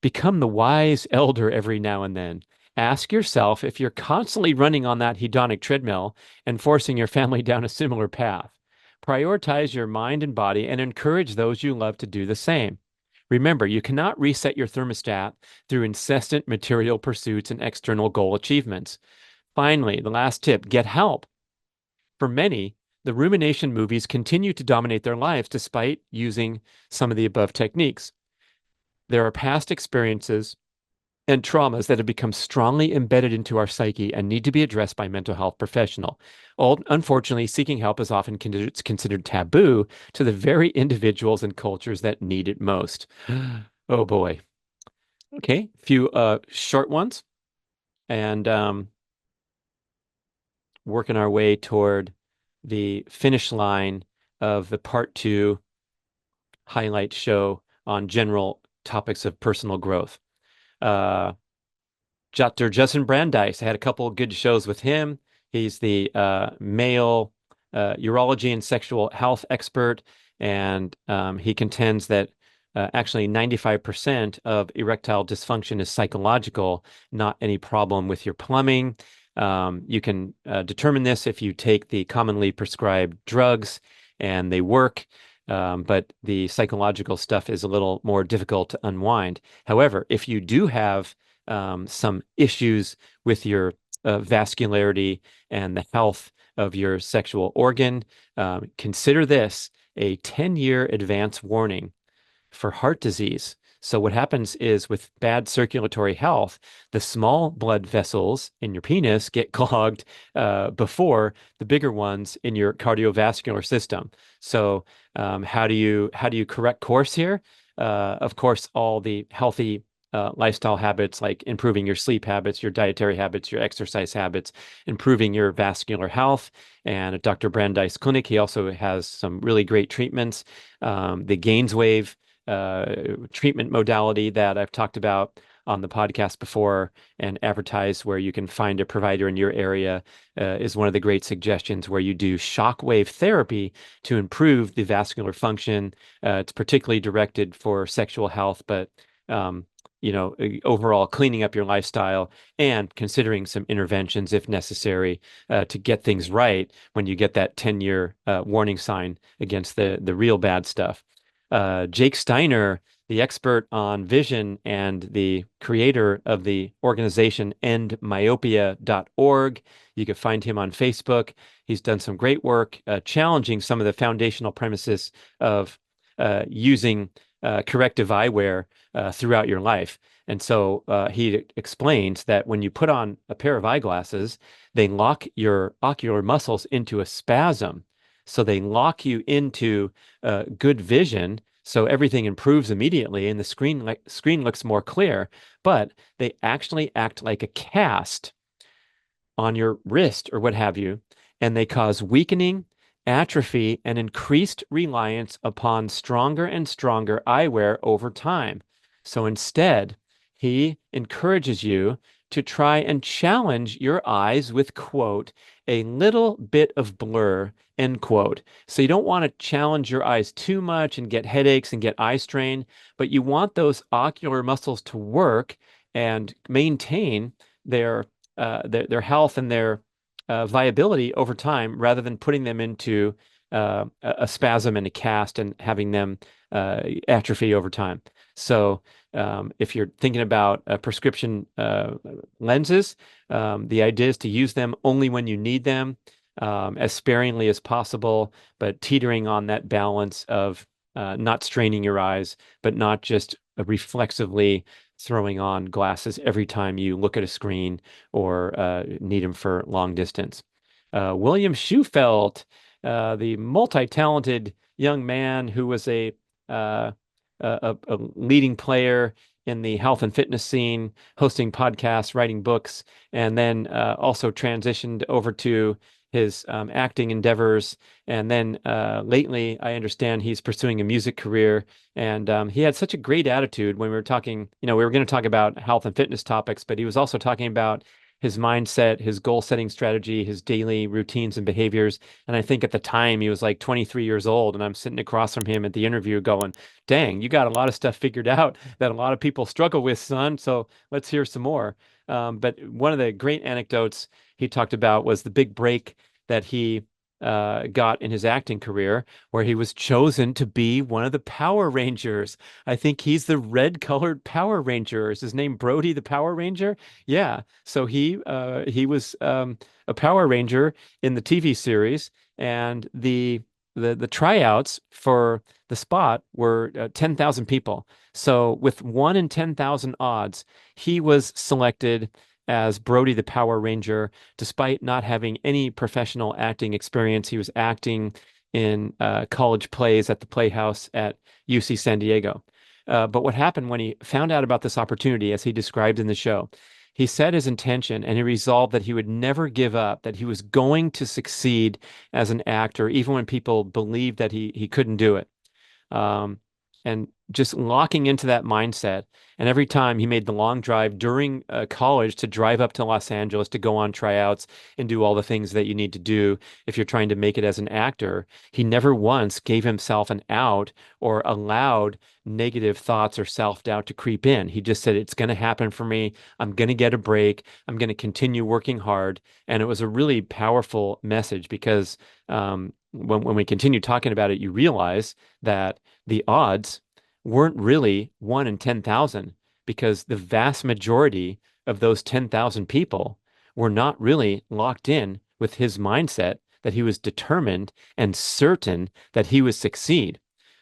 Become the wise elder every now and then. Ask yourself if you're constantly running on that hedonic treadmill and forcing your family down a similar path. Prioritize your mind and body and encourage those you love to do the same. Remember, you cannot reset your thermostat through incessant material pursuits and external goal achievements. Finally, the last tip, get help. For many, the rumination movies continue to dominate their lives despite using some of the above techniques. There are past experiences and traumas that have become strongly embedded into our psyche and need to be addressed by a mental health professional. Unfortunately, seeking help is often considered taboo to the very individuals and cultures that need it most. Oh boy. Okay, a few short ones, and working our way toward the finish line of the part two highlight show on general topics of personal growth. Uh, Dr. Judson Brandeis, I had a couple of good shows with him. He's the male urology and sexual health expert, and he contends that actually 95% of erectile dysfunction is psychological, not any problem with your plumbing. You can determine this if you take the commonly prescribed drugs and they work. But the psychological stuff is a little more difficult to unwind. However, if you do have some issues with your vascularity and the health of your sexual organ, consider this a 10-year advance warning for heart disease. So what happens is with bad circulatory health, the small blood vessels in your penis get clogged before the bigger ones in your cardiovascular system. So how do you correct course here? Of course, all the healthy lifestyle habits like improving your sleep habits, your dietary habits, your exercise habits, improving your vascular health. And at Dr. Brandeis Clinic, he also has some really great treatments. The Gainswave treatment modality that I've talked about on the podcast before and advertised, where you can find a provider in your area, is one of the great suggestions, where you do shockwave therapy to improve the vascular function. It's particularly directed for sexual health, but overall cleaning up your lifestyle and considering some interventions if necessary to get things right when you get that 10-year warning sign against the real bad stuff. Jake Steiner, the expert on vision and the creator of the organization endmyopia.org. You can find him on Facebook. He's done some great work challenging some of the foundational premises of using corrective eyewear throughout your life. And so he explains that when you put on a pair of eyeglasses, they lock your ocular muscles into a spasm. So they lock you into good vision, so everything improves immediately and the screen looks more clear, but they actually act like a cast on your wrist or what have you, and they cause weakening, atrophy, and increased reliance upon stronger and stronger eyewear over time. So instead, he encourages you to try and challenge your eyes with, quote, a little bit of blur, end quote. So you don't want to challenge your eyes too much and get headaches and get eye strain, but you want those ocular muscles to work and maintain their health and their viability over time, rather than putting them into a spasm and a cast and having them atrophy over time. So if you're thinking about prescription lenses, the idea is to use them only when you need them, as sparingly as possible, but teetering on that balance of not straining your eyes, but not just reflexively throwing on glasses every time you look at a screen or need them for long distance. William Schufelt, the multi-talented young man who was a leading player in the health and fitness scene, hosting podcasts, writing books, and then also transitioned over to his acting endeavors. And then lately, I understand he's pursuing a music career. And he had such a great attitude when we were talking, we were going to talk about health and fitness topics, but he was also talking about his mindset, his goal setting strategy, his daily routines and behaviors. And I think at the time he was like 23 years old, and I'm sitting across from him at the interview going, dang, you got a lot of stuff figured out that a lot of people struggle with, son. So let's hear some more. But one of the great anecdotes he talked about was the big break that he got in his acting career, where he was chosen to be one of the Power Rangers. I think he's the red-colored Power Ranger. Is his name Brody the Power Ranger? Yeah. So he was a Power Ranger in the TV series, and the tryouts for the spot were 10,000 people. So with 1 in 10,000 odds, he was selected as Brody the Power Ranger, despite not having any professional acting experience. He was acting in college plays at the Playhouse at UC San Diego. But what happened when he found out about this opportunity, as he described in the show, he set his intention and he resolved that he would never give up, that he was going to succeed as an actor, even when people believed that he couldn't do it. Um, and just locking into that mindset. And every time he made the long drive during college to drive up to Los Angeles to go on tryouts and do all the things that you need to do if you're trying to make it as an actor, he never once gave himself an out or allowed negative thoughts or self-doubt to creep in. He just said, it's going to happen for me. I'm going to get a break. I'm going to continue working hard. And it was a really powerful message because when we continue talking about it, you realize that the odds weren't really 1 in 10,000 because the vast majority of those 10,000 people were not really locked in with his mindset that he was determined and certain that he would succeed.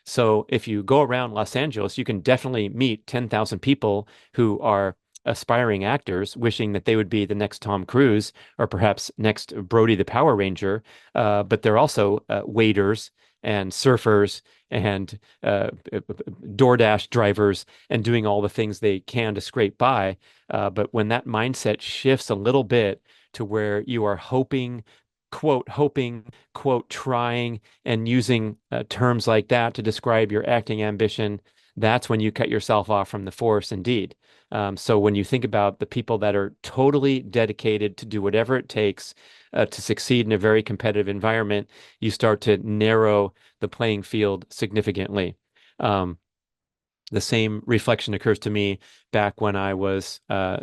So if you go around Los Angeles, you can definitely meet 10,000 people who are aspiring actors wishing that they would be the next Tom Cruise or perhaps next Brody the Power Ranger. But they're also waiters and surfers and DoorDash drivers and doing all the things they can to scrape by. But when that mindset shifts a little bit to where you are hoping, quote, trying, and using terms like that to describe your acting ambition, that's when you cut yourself off from the force indeed. So when you think about the people that are totally dedicated to do whatever it takes to succeed in a very competitive environment, you start to narrow the playing field significantly. Um, the same reflection occurs to me back when I was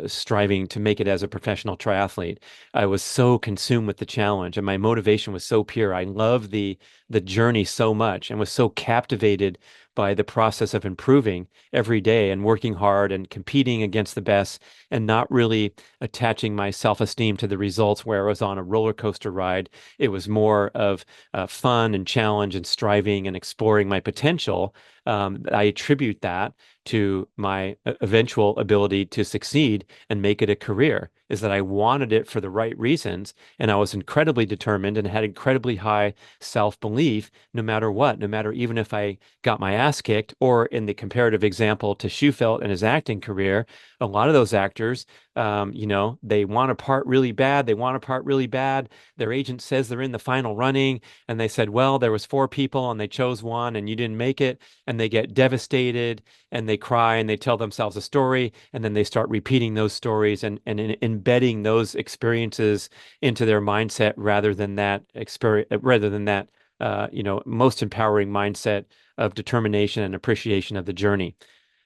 striving to make it as a professional triathlete. I was so consumed with the challenge, and my motivation was so pure. I loved the journey so much, and was so captivated by the process of improving every day and working hard and competing against the best, and not really attaching my self-esteem to the results where I was on a roller coaster ride. It was more of fun and challenge and striving and exploring my potential. I attribute that to my eventual ability to succeed and make it a career, is that I wanted it for the right reasons. And I was incredibly determined and had incredibly high self-belief no matter what, no matter even if I got my ass kicked, or in the comparative example to Shufelt and his acting career, a lot of those actors, they want a part really bad. They want a part really bad. Their agent says they're in the final running, and they said, well, there was 4 people and they chose one and you didn't make it. And they get devastated and they cry and they tell themselves a story, and then they start repeating those stories and embedding those experiences into their mindset rather than that most empowering mindset of determination and appreciation of the journey.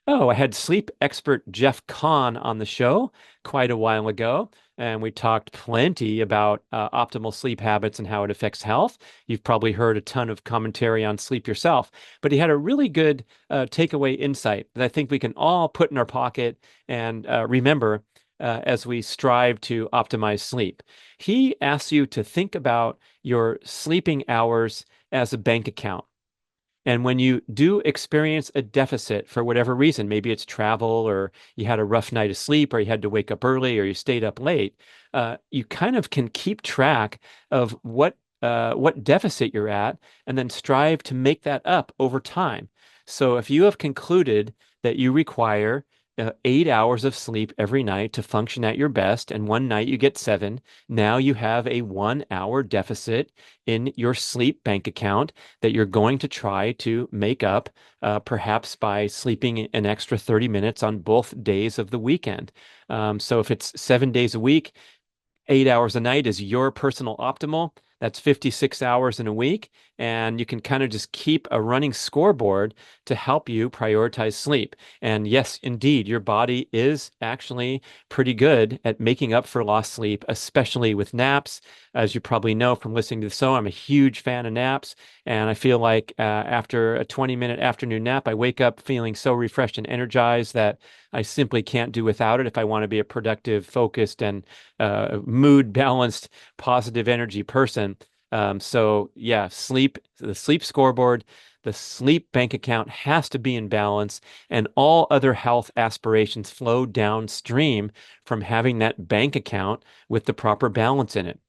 Oh, I had sleep expert Jeff Kahn on the show quite a while ago, and we talked plenty about optimal sleep habits and how it affects health. You've probably heard a ton of commentary on sleep yourself, but he had a really good takeaway insight that I think we can all put in our pocket and remember as we strive to optimize sleep. He asks you to think about your sleeping hours as a bank account. And when you do experience a deficit for whatever reason, maybe it's travel, or you had a rough night of sleep, or you had to wake up early, or you stayed up late, you kind of can keep track of what deficit you're at, and then strive to make that up over time. So if you have concluded that you require 8 hours of sleep every night to function at your best, and one night you get 7. Now you have a 1 hour deficit in your sleep bank account that you're going to try to make up, perhaps by sleeping an extra 30 minutes on both days of the weekend. So if it's 7 days a week, 8 hours a night is your personal optimal. That's 56 hours in a week. And you can kind of just keep a running scoreboard to help you prioritize sleep. And yes, indeed, your body is actually pretty good at making up for lost sleep, especially with naps. As you probably know from listening to the show, I'm a huge fan of naps. And I feel like after a 20-minute afternoon nap, I wake up feeling so refreshed and energized that I simply can't do without it if I want to be a productive, focused, and mood balanced, positive energy person. So yeah, the sleep scoreboard, the sleep bank account has to be in balance, and all other health aspirations flow downstream from having that bank account with the proper balance in it.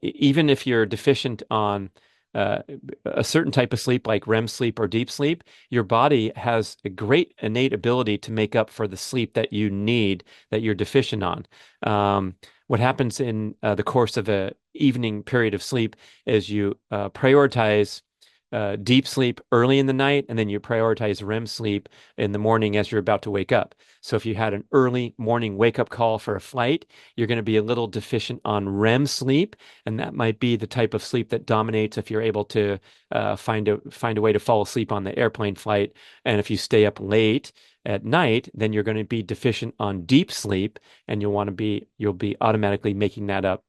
Even if you're deficient on uh, a certain type of sleep, like REM sleep or deep sleep, your body has a great innate ability to make up for the sleep that you need that you're deficient on. What happens in the course of a evening period of sleep is you prioritize deep sleep early in the night, and then you prioritize REM sleep in the morning as you're about to wake up. So if you had an early morning wake up call for a flight, you're going to be a little deficient on REM sleep, and that might be the type of sleep that dominates if you're able to find a way to fall asleep on the airplane flight. And if you stay up late at night, then you're going to be deficient on deep sleep, and you'll be automatically making that up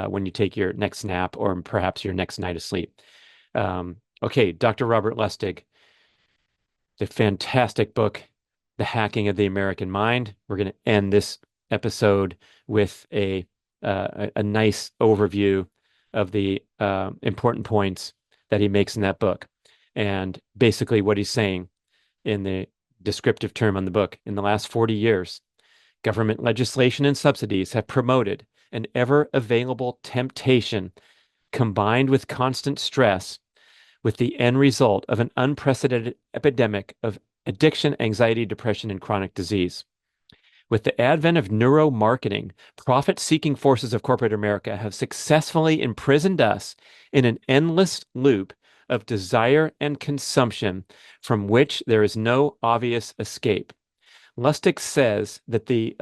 when you take your next nap or perhaps your next night of sleep. Okay, Dr. Robert Lustig, the fantastic book, The Hacking of the American Mind. We're going to end this episode with a nice overview of the important points that he makes in that book. And basically what he's saying in the descriptive term on the book, in the last 40 years, government legislation and subsidies have promoted an ever available temptation combined with constant stress, with the end result of an unprecedented epidemic of addiction, anxiety, depression, and chronic disease. With the advent of neuromarketing, profit-seeking forces of corporate America have successfully imprisoned us in an endless loop of desire and consumption from which there is no obvious escape. Lustig says that the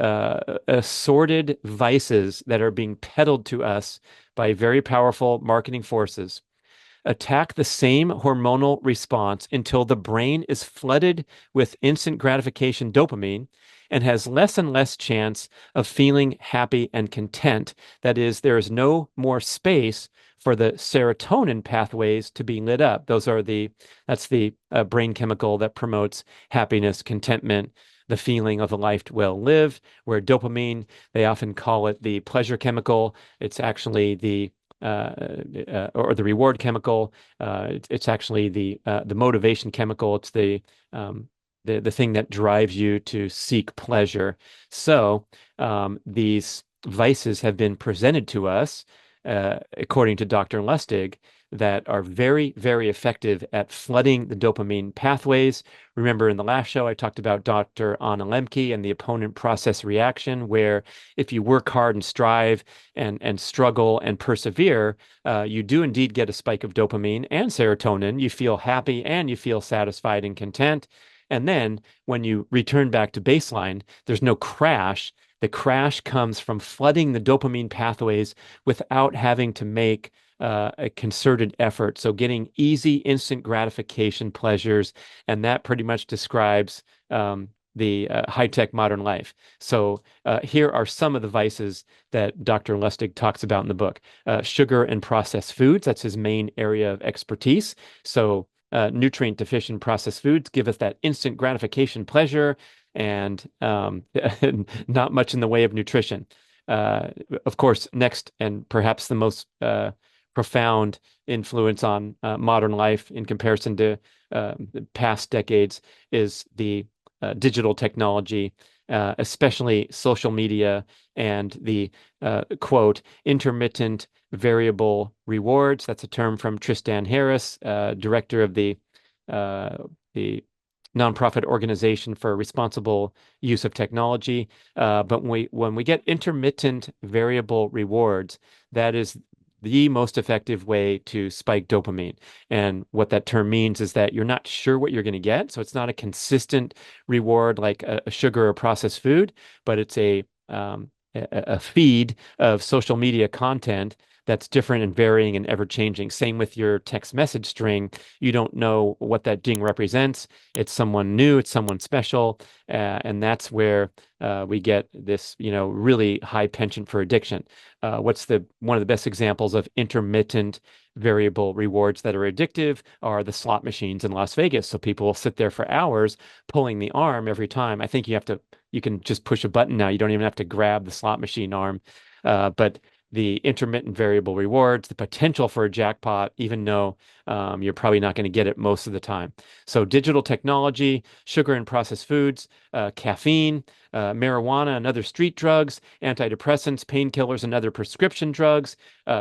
assorted vices that are being peddled to us by very powerful marketing forces attack the same hormonal response until the brain is flooded with instant gratification dopamine and has less and less chance of feeling happy and content. That is, there is no more space for the serotonin pathways to be lit up. That's the brain chemical that promotes happiness, contentment, the feeling of a life well lived, where dopamine, they often call it the pleasure chemical. It's actually or the reward chemical. It's actually the motivation chemical. It's the thing that drives you to seek pleasure. So these vices have been presented to us, according to Dr. Lustig, that are very, very effective at flooding the dopamine pathways. Remember, in the last show, I talked about Dr. Anna Lemke and the opponent process reaction, where if you work hard and strive and struggle and persevere, you do indeed get a spike of dopamine and serotonin. You feel happy and you feel satisfied and content. And then when you return back to baseline, there's no crash. The crash comes from flooding the dopamine pathways without having to make a concerted effort. So getting easy, instant gratification pleasures, and that pretty much describes the high-tech modern life. So here are some of the vices that Dr. Lustig talks about in the book. Sugar and processed foods, that's his main area of expertise. So nutrient deficient processed foods give us that instant gratification pleasure and not much in the way of nutrition. Of course, next and perhaps the most profound influence on modern life in comparison to the past decades is the digital technology, especially social media and the quote, intermittent variable rewards. That's a term from Tristan Harris, director of the nonprofit organization for responsible use of technology. But when we get intermittent variable rewards, that is the most effective way to spike dopamine. And what that term means is that you're not sure what you're going to get. So it's not a consistent reward like a sugar or processed food, but it's a feed of social media content that's different and varying and ever changing. Same with your text message string. You don't know what that ding represents. It's someone new, it's someone special, and that's where we get this, really high penchant for addiction. What's the one of the best examples of intermittent variable rewards that are addictive are the slot machines in Las Vegas. So people will sit there for hours pulling the arm every time. I think you can just push a button now. You don't even have to grab the slot machine arm. But the intermittent variable rewards, the potential for a jackpot, even though you're probably not going to get it most of the time. So digital technology, sugar and processed foods, caffeine, marijuana and other street drugs, antidepressants, painkillers and other prescription drugs,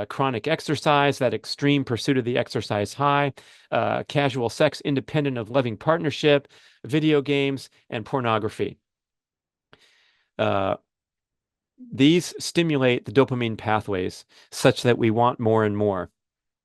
chronic exercise, that extreme pursuit of the exercise high, casual sex independent of loving partnership, video games, and pornography. These stimulate the dopamine pathways such that we want more and more.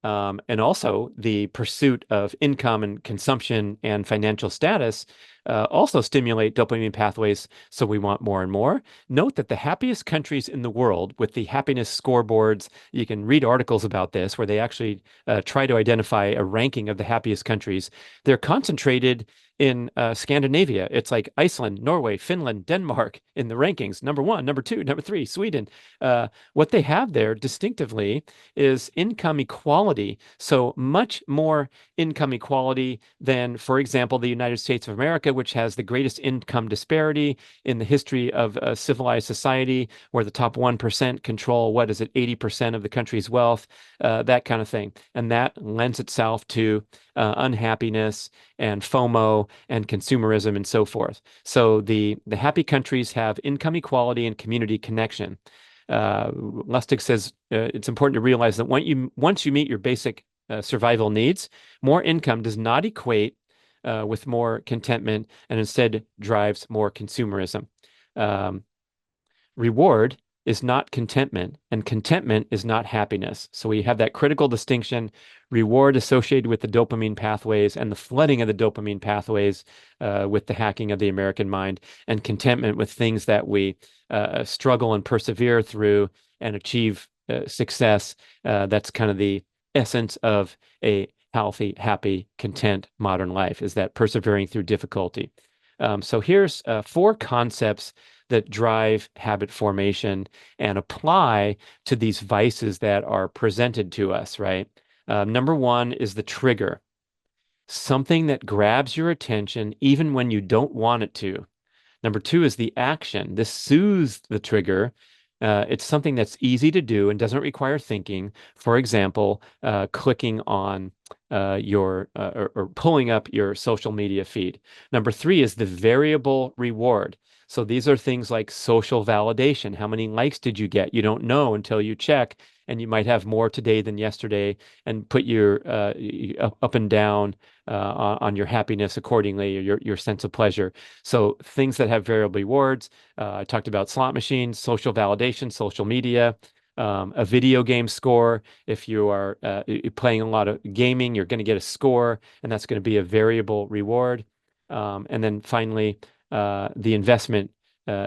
And also the pursuit of income and consumption and financial status also stimulate dopamine pathways, so we want more and more. Note that the happiest countries in the world, with the happiness scoreboards, you can read articles about this where they actually try to identify a ranking of the happiest countries. They're concentrated in Scandinavia. It's like Iceland, Norway, Finland, Denmark in the rankings. Number 1, number 2, number 3, Sweden. What they have there distinctively is income equality. So much more income equality than, for example, the United States of America, which has the greatest income disparity in the history of a civilized society, where the top 1% control, 80% of the country's wealth, that kind of thing. And that lends itself to unhappiness and FOMO and consumerism and so forth. So the happy countries have income equality and community connection. Lustig says it's important to realize that once you meet your basic survival needs, more income does not equate with more contentment, and instead drives more consumerism. Reward is not contentment, and contentment is not happiness. So we have that critical distinction: reward associated with the dopamine pathways and the flooding of the dopamine pathways with the hacking of the American mind, and contentment with things that we struggle and persevere through and achieve success. That's kind of the essence of a healthy, happy, content modern life, is that persevering through difficulty. So here's 4 concepts that drive habit formation and apply to these vices that are presented to us, right? Number 1 is the trigger, something that grabs your attention even when you don't want it to. Number 2 is the action. This soothes the trigger. It's something that's easy to do and doesn't require thinking. For example, clicking on or pulling up your social media feed. Number 3 is the variable reward. So these are things like social validation. How many likes did you get? You don't know until you check, and you might have more today than yesterday, and put your up and down on your happiness accordingly, or your sense of pleasure. So things that have variable rewards. I talked about slot machines, social validation, social media, a video game score. If you are playing a lot of gaming, you're going to get a score, and that's going to be a variable reward. And then finally, the investment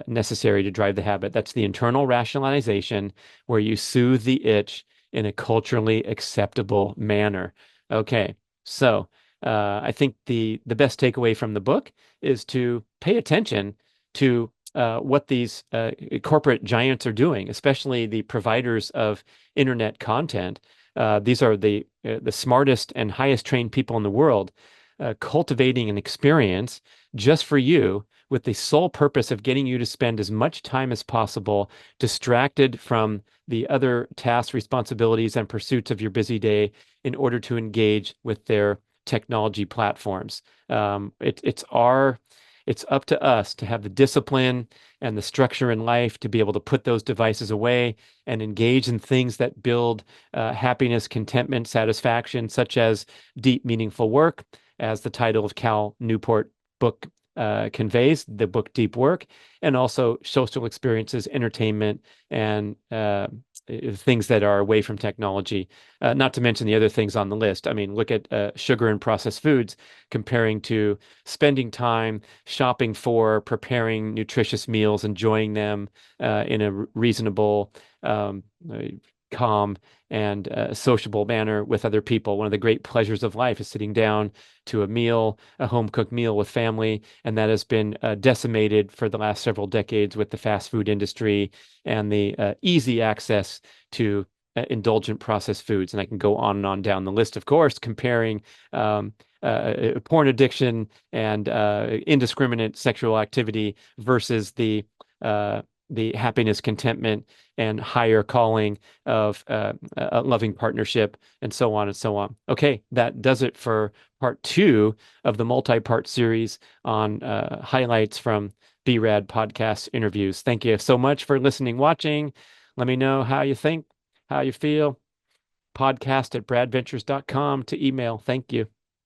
necessary to drive the habit. That's the internal rationalization, where you soothe the itch in a culturally acceptable manner. Okay, so I think the best takeaway from the book is to pay attention to what these corporate giants are doing, especially the providers of internet content. These are the smartest and highest trained people in the world, cultivating an experience just for you, with the sole purpose of getting you to spend as much time as possible distracted from the other tasks, responsibilities, and pursuits of your busy day, in order to engage with their technology platforms. It's up to us to have the discipline and the structure in life to be able to put those devices away and engage in things that build happiness, contentment, satisfaction, such as deep, meaningful work, as the title of Cal Newport book conveys, the book Deep Work, and also social experiences, entertainment, and things that are away from technology. Not to mention the other things on the list. I mean, look at sugar and processed foods comparing to spending time shopping for, preparing nutritious meals, enjoying them in a reasonable, uh, calm, and sociable manner with other people. One of the great pleasures of life is sitting down to a meal, a home cooked meal with family, and that has been decimated for the last several decades with the fast food industry and the easy access to indulgent processed foods. And I can go on and on down the list, of course, comparing porn addiction and indiscriminate sexual activity versus the happiness, contentment, and higher calling of a loving partnership, and so on and so on. Okay, that does it for part two of the multi-part series on highlights from B.rad podcast interviews. Thank you so much for listening, watching. Let me know how you think, how you feel. Podcast at bradventures.com to email. Thank you.